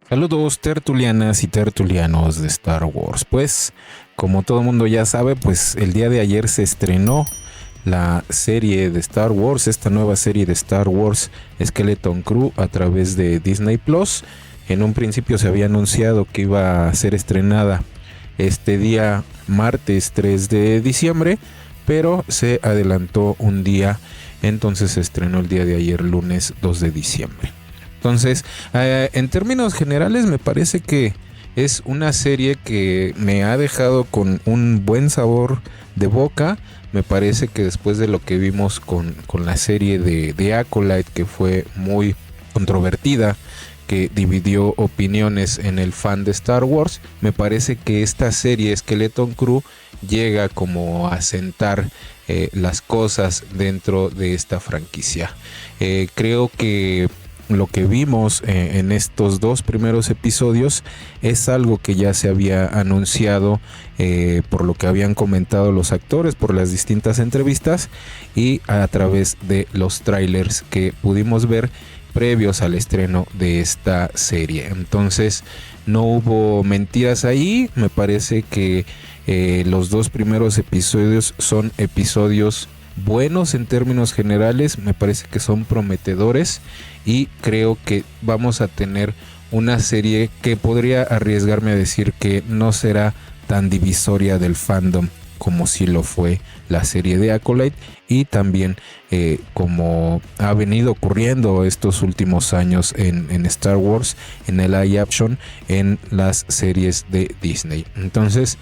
Saludos tertulianas y tertulianos de Star Wars. Pues, como todo mundo ya sabe, pues el día de ayer se estrenó la serie de Star Wars, esta nueva serie de Star Wars Skeleton Crew a través de Disney Plus. En un principio se había anunciado que iba a ser estrenada este día martes 3 de diciembre, pero se adelantó un día, entonces se estrenó el día de ayer lunes 2 de diciembre. Entonces, en términos generales, me parece que es una serie que me ha dejado con un buen sabor de boca. Me parece que después de lo que vimos con la serie de Acolyte, que fue muy controvertida, que dividió opiniones en el fan de Star Wars, me parece que esta serie Skeleton Crew llega como a sentar las cosas dentro de esta franquicia. Creo que lo que vimos en estos dos primeros episodios es algo que ya se había anunciado por lo que habían comentado los actores, por las distintas entrevistas y a través de los trailers que pudimos ver previos al estreno de esta serie. Entonces no hubo mentiras ahí. Me parece que los dos primeros episodios son episodios buenos en términos generales, me parece que son prometedores y creo que vamos a tener una serie que podría arriesgarme a decir que no será tan divisoria del fandom como si lo fue la serie de Acolyte y también como ha venido ocurriendo estos últimos años en Star Wars, en el live action, en las series de Disney. Entonces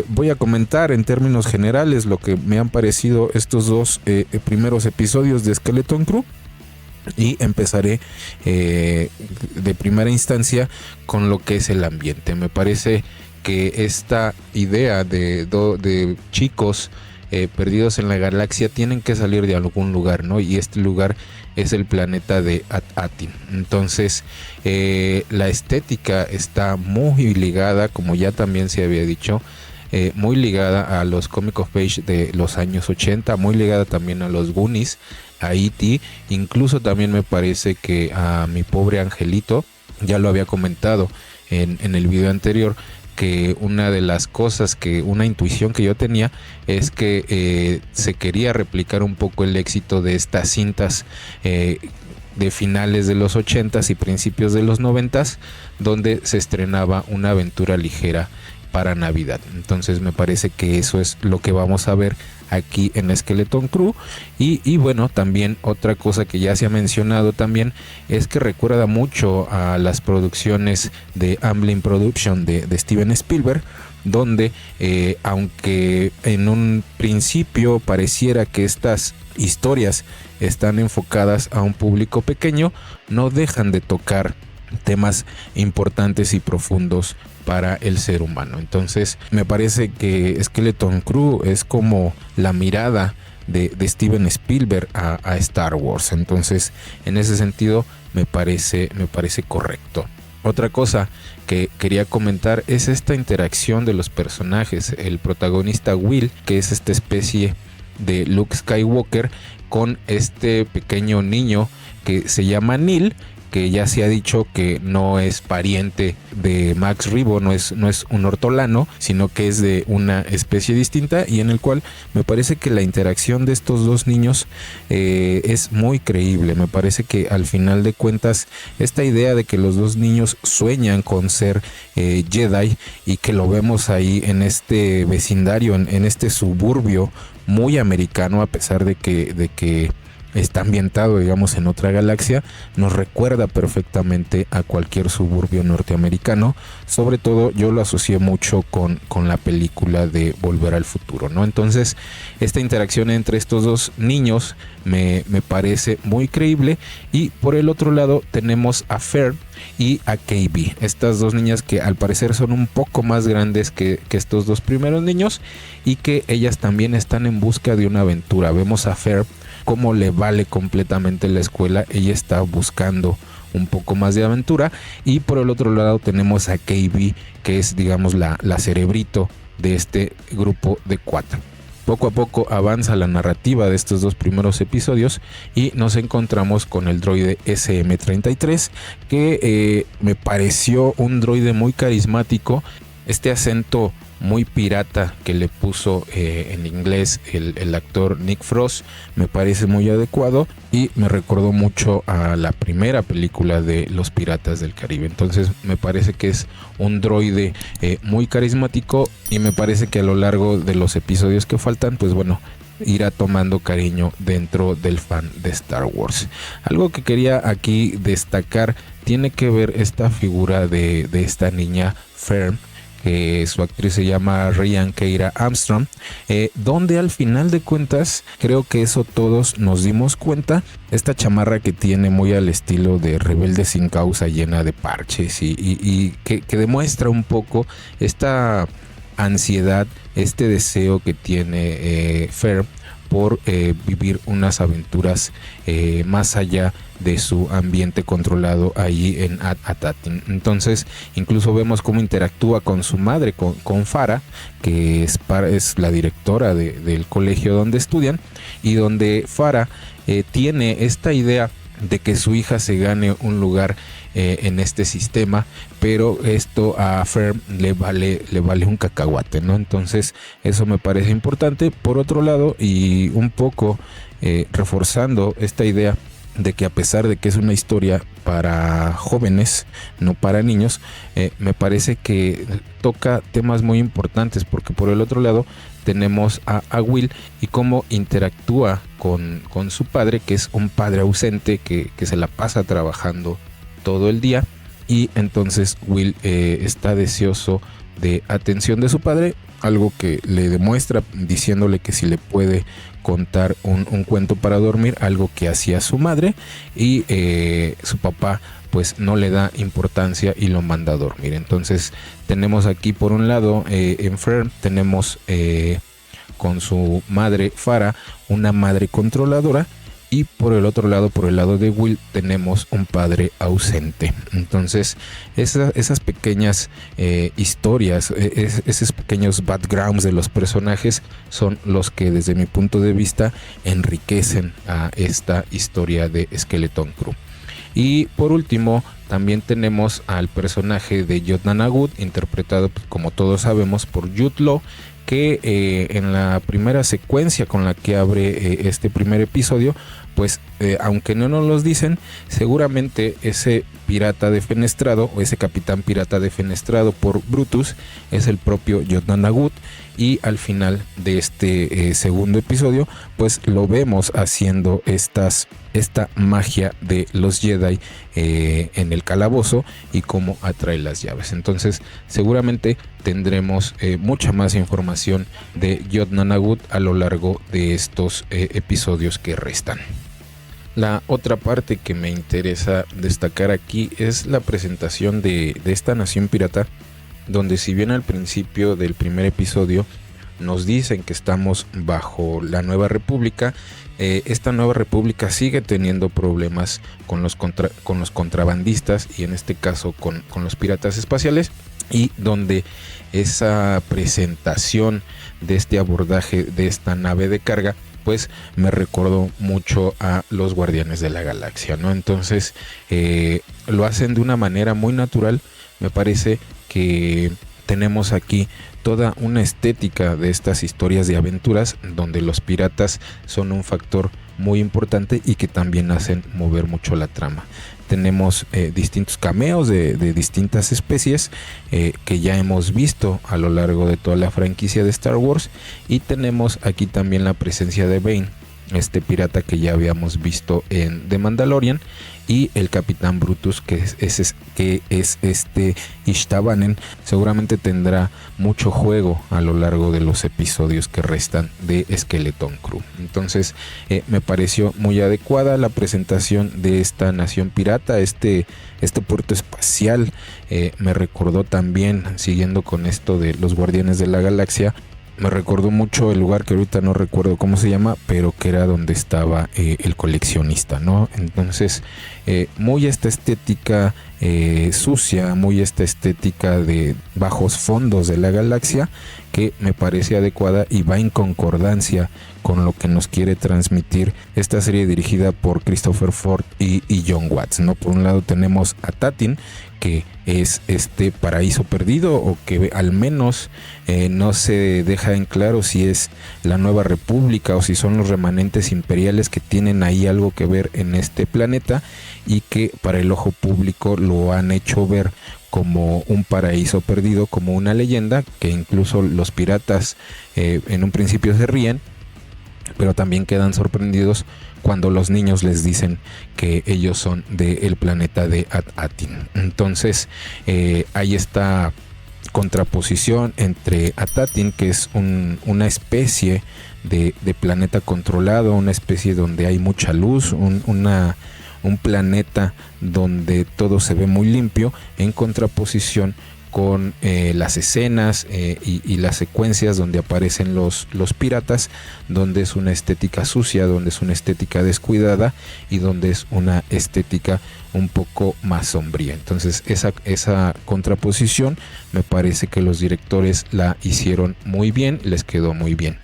voy a comentar en términos generales lo que me han parecido estos dos primeros episodios de Skeleton Crew. Y empezaré de primera instancia con lo que es el ambiente. Me parece que esta idea de chicos perdidos en la galaxia tienen que salir de algún lugar, ¿no? Y este lugar es el planeta de Atin. Entonces la estética está muy ligada, como ya también se había dicho, muy ligada a los Comic of Age de los años 80, muy ligada también a los Goonies, a E.T., incluso también me parece que a Mi Pobre Angelito, ya lo había comentado en el video anterior, que una de las cosas una intuición que yo tenía es que se quería replicar un poco el éxito de estas cintas de finales de los 80s y principios de los 90s, donde se estrenaba una aventura ligera para Navidad. Entonces me parece que eso es lo que vamos a ver aquí en Skeleton Crew. Y bueno, también otra cosa que ya se ha mencionado también es que recuerda mucho a las producciones de Amblin Production de Steven Spielberg, donde aunque en un principio pareciera que estas historias están enfocadas a un público pequeño, no dejan de tocar temas importantes y profundos para el ser humano. Entonces me parece que Skeleton Crew es como la mirada de Steven Spielberg a Star Wars. Entonces en ese sentido me parece correcto. Otra cosa que quería comentar es esta interacción de los personajes. El protagonista Will, que es esta especie de Luke Skywalker, con este pequeño niño que se llama Neil, que ya se ha dicho que no es pariente de Max Rebo, no es un ortolano, sino que es de una especie distinta, y en el cual me parece que la interacción de estos dos niños es muy creíble. Me parece que al final de cuentas esta idea de que los dos niños sueñan con ser Jedi y que lo vemos ahí en este vecindario, en este suburbio muy americano, a pesar de que está ambientado, digamos, en otra galaxia, nos recuerda perfectamente a cualquier suburbio norteamericano. Sobre todo yo lo asocié mucho con la película de Volver al Futuro, ¿no? Entonces esta interacción entre estos dos niños me parece muy creíble. Y por el otro lado tenemos a Fer y a KB, estas dos niñas que al parecer son un poco más grandes que estos dos primeros niños, y que ellas también están en busca de una aventura. Vemos a Fer cómo le vale completamente la escuela, ella está buscando un poco más de aventura. Y por el otro lado tenemos a KB, que es, digamos, la cerebrito de este grupo de cuatro. Poco a poco avanza la narrativa de estos 2 primeros episodios y nos encontramos con el droide SM-33, que me pareció un droide muy carismático. Este acento muy pirata que le puso en inglés el actor Nick Frost me parece muy adecuado y me recordó mucho a la primera película de Los Piratas del Caribe. Entonces me parece que es un droide muy carismático y me parece que a lo largo de los episodios que faltan, pues bueno, irá tomando cariño dentro del fan de Star Wars. Algo que quería aquí destacar tiene que ver esta figura de esta niña Fern, que su actriz se llama Ryan Keira Armstrong, donde al final de cuentas creo que eso todos nos dimos cuenta. Esta chamarra que tiene muy al estilo de Rebelde sin Causa, llena de parches y que demuestra un poco esta ansiedad, este deseo que tiene Fer por vivir unas aventuras más allá de su ambiente controlado ahí en Tatooine. Entonces incluso vemos cómo interactúa con su madre, con Farah, que es la directora del colegio donde estudian, y donde Farah tiene esta idea de que su hija se gane un lugar en este sistema, pero esto a Fer le vale un cacahuate, ¿no? Entonces eso me parece importante. Por otro lado, y un poco reforzando esta idea de que a pesar de que es una historia para jóvenes, no para niños, me parece que toca temas muy importantes, porque por el otro lado tenemos a Will y cómo interactúa con su padre, que es un padre ausente que se la pasa trabajando todo el día, y entonces Will está deseoso de atención de su padre, algo que le demuestra diciéndole que si le puede contar un cuento para dormir, algo que hacía su madre, y su papá pues no le da importancia y lo manda a dormir. Entonces tenemos aquí por un lado en Fer tenemos con su madre Farah una madre controladora, y por el otro lado, por el lado de Will, tenemos un padre ausente. Entonces esas pequeñas historias, esos pequeños backgrounds de los personajes son los que desde mi punto de vista enriquecen a esta historia de Skeleton Crew. Y por último también tenemos al personaje de Yod-Nanagut, interpretado, como todos sabemos, por Jude Law, que en la primera secuencia con la que abre este primer episodio, pues aunque no nos los dicen, seguramente ese pirata defenestrado o ese capitán pirata defenestrado por Brutus es el propio Yod-Nanagut, y al final de este segundo episodio pues lo vemos haciendo esta magia de los Jedi en el calabozo y cómo atrae las llaves. Entonces seguramente tendremos mucha más información de Yod-Nanagut a lo largo de estos episodios que restan. La otra parte que me interesa destacar aquí es la presentación de esta nación pirata, donde si bien al principio del primer episodio nos dicen que estamos bajo la Nueva República, esta Nueva República sigue teniendo problemas con los contrabandistas, y en este caso con los piratas espaciales, y donde esa presentación de este abordaje de esta nave de carga pues me recordó mucho a los Guardianes de la Galaxia, ¿no? Entonces lo hacen de una manera muy natural. Me parece que tenemos aquí toda una estética de estas historias de aventuras donde los piratas son un factor muy importante y que también hacen mover mucho la trama. Tenemos distintos cameos de distintas especies que ya hemos visto a lo largo de toda la franquicia de Star Wars, y tenemos aquí también la presencia de Bane, este pirata que ya habíamos visto en The Mandalorian, y el Capitán Brutus, que es este Ishtabanen. Seguramente tendrá mucho juego a lo largo de los episodios que restan de Skeleton Crew. Entonces me pareció muy adecuada la presentación de esta nación pirata, este puerto espacial. Me recordó también, siguiendo con esto de los Guardianes de la Galaxia, me recordó mucho el lugar que ahorita no recuerdo cómo se llama, pero que era donde estaba el coleccionista, ¿no? Entonces, muy esta estética sucia, muy esta estética de bajos fondos de la galaxia, que me parece adecuada y va en concordancia con lo que nos quiere transmitir esta serie dirigida por Christopher Ford y Jon Watts, ¿no? Por un lado tenemos a Tatooine, que es este paraíso perdido, o que al menos no se deja en claro si es la Nueva República o si son los remanentes imperiales que tienen ahí algo que ver en este planeta, y que para el ojo público lo han hecho ver como un paraíso perdido, como una leyenda, que incluso los piratas en un principio se ríen, pero también quedan sorprendidos cuando los niños les dicen que ellos son del planeta de At-Atin. Entonces hay esta contraposición entre At-Atin, que es una especie de planeta controlado, una especie donde hay mucha luz, un planeta donde todo se ve muy limpio, en contraposición con las escenas y las secuencias donde aparecen los piratas, donde es una estética sucia, donde es una estética descuidada y donde es una estética un poco más sombría. Entonces esa contraposición me parece que los directores la hicieron muy bien, les quedó muy bien.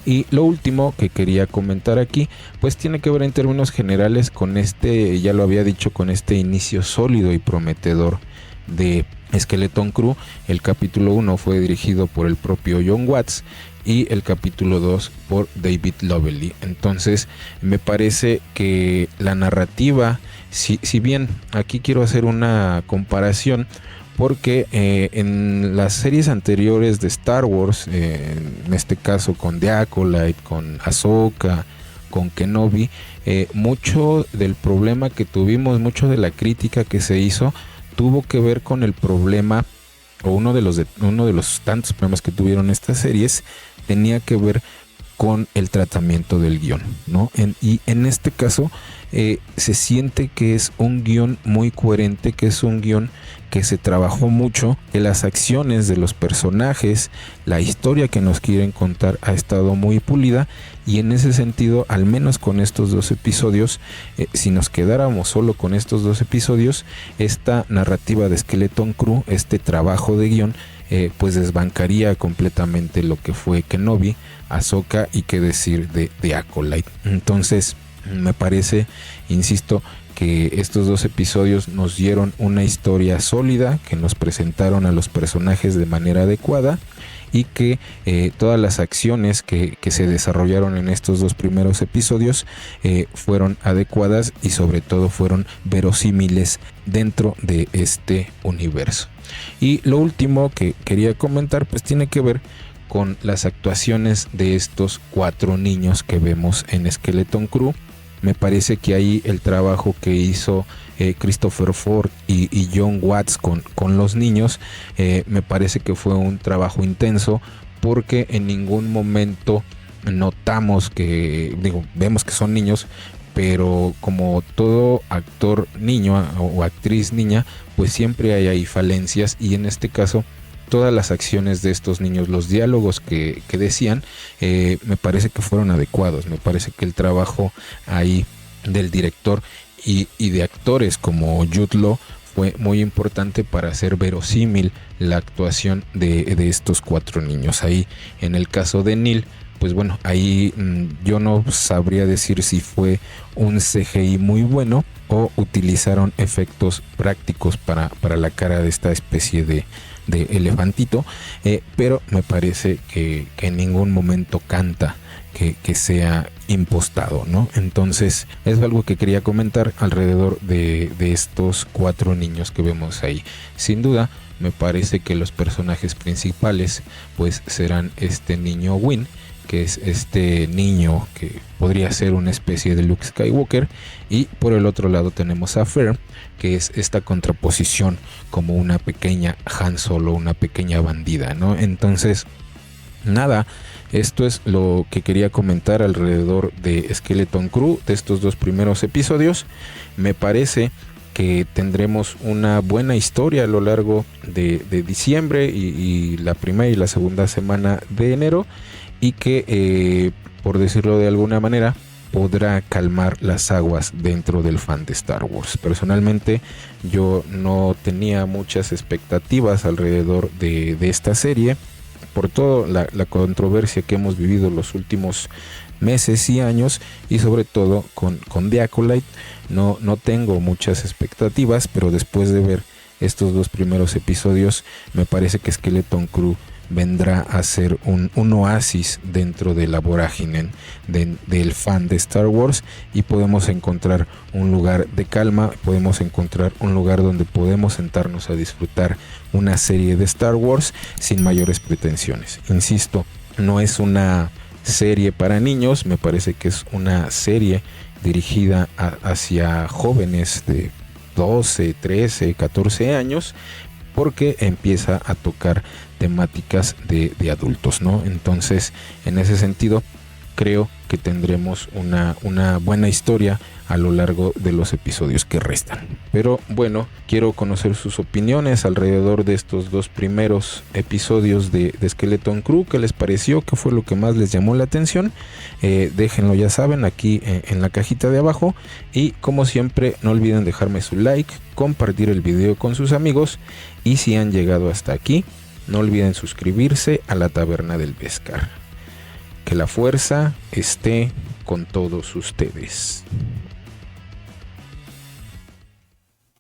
Y lo último que quería comentar aquí, pues tiene que ver en términos generales con ya lo había dicho, con este inicio sólido y prometedor de Skeleton Crew. El capítulo 1 fue dirigido por el propio Jon Watts y el capítulo 2 por David Lowery. Entonces me parece que la narrativa, si bien aquí quiero hacer una comparación, porque en las series anteriores de Star Wars, en este caso con The Acolyte, con Ahsoka, con Kenobi, mucho del problema que tuvimos, mucho de la crítica que se hizo, tuvo que ver con el problema, o uno de los tantos problemas que tuvieron estas series tenía que ver con el tratamiento del guión, ¿no? Y en este caso se siente que es un guión muy coherente, que es un guión que se trabajó mucho, que las acciones de los personajes, la historia que nos quieren contar ha estado muy pulida, y en ese sentido, al menos con estos 2 episodios, si nos quedáramos solo con estos 2 episodios, esta narrativa de Skeleton Crew, este trabajo de guión, pues desbancaría completamente lo que fue Kenobi, Ahsoka y qué decir de Acolyte. Entonces me parece, insisto, que estos 2 episodios nos dieron una historia sólida, que nos presentaron a los personajes de manera adecuada, y que todas las acciones que se desarrollaron en estos 2 primeros episodios fueron adecuadas y sobre todo fueron verosímiles dentro de este universo. Y lo último que quería comentar pues tiene que ver con las actuaciones de estos 4 niños que vemos en Skeleton Crew. Me parece que ahí el trabajo que hizo Christopher Ford y Jon Watts con los niños, me parece que fue un trabajo intenso, porque en ningún momento notamos vemos que son niños, pero como todo actor niño o actriz niña, pues siempre hay ahí falencias, y en este caso todas las acciones de estos niños, los diálogos que decían, me parece que fueron adecuados. Me parece que el trabajo ahí del director y de actores como Jude Law fue muy importante para hacer verosímil la actuación de estos 4 niños. Ahí en el caso de Neil, pues bueno, ahí yo no sabría decir si fue un CGI muy bueno o utilizaron efectos prácticos para la cara de esta especie de elefantito, pero me parece que en ningún momento canta que sea impostado, ¿no? Entonces es algo que quería comentar alrededor de estos 4 niños que vemos ahí. Sin duda me parece que los personajes principales pues serán este niño Win, que es este niño que podría ser una especie de Luke Skywalker, y por el otro lado tenemos a Fer, que es esta contraposición como una pequeña Han Solo, una pequeña bandida, ¿no? Entonces, nada, esto es lo que quería comentar alrededor de Skeleton Crew, de estos 2 primeros episodios. Me parece que tendremos una buena historia a lo largo de diciembre y la primera y la segunda semana de enero, y que por decirlo de alguna manera podrá calmar las aguas dentro del fan de Star Wars. Personalmente yo no tenía muchas expectativas alrededor de esta serie. por toda la controversia que hemos vivido los últimos meses y años, y sobre todo con The Acolyte. No tengo muchas expectativas, pero después de ver estos 2 primeros episodios, me parece que Skeleton Crew vendrá a ser un oasis dentro de la vorágine del fan de Star Wars, y podemos encontrar un lugar de calma, podemos encontrar un lugar donde podemos sentarnos a disfrutar una serie de Star Wars sin mayores pretensiones. Insisto, no es una serie para niños, me parece que es una serie dirigida hacia jóvenes de 12, 13, 14 años, porque empieza a tocar temáticas de adultos, ¿no? Entonces, en ese sentido, creo que tendremos una buena historia a lo largo de los episodios que restan. Pero bueno, quiero conocer sus opiniones alrededor de estos 2 primeros episodios de Skeleton Crew. ¿Qué les pareció? ¿Qué fue lo que más les llamó la atención? Déjenlo, ya saben, aquí en la cajita de abajo. Y como siempre, no olviden dejarme su like, compartir el video con sus amigos, y si han llegado hasta aquí, no olviden suscribirse a la Taberna del Beskar. Que la fuerza esté con todos ustedes.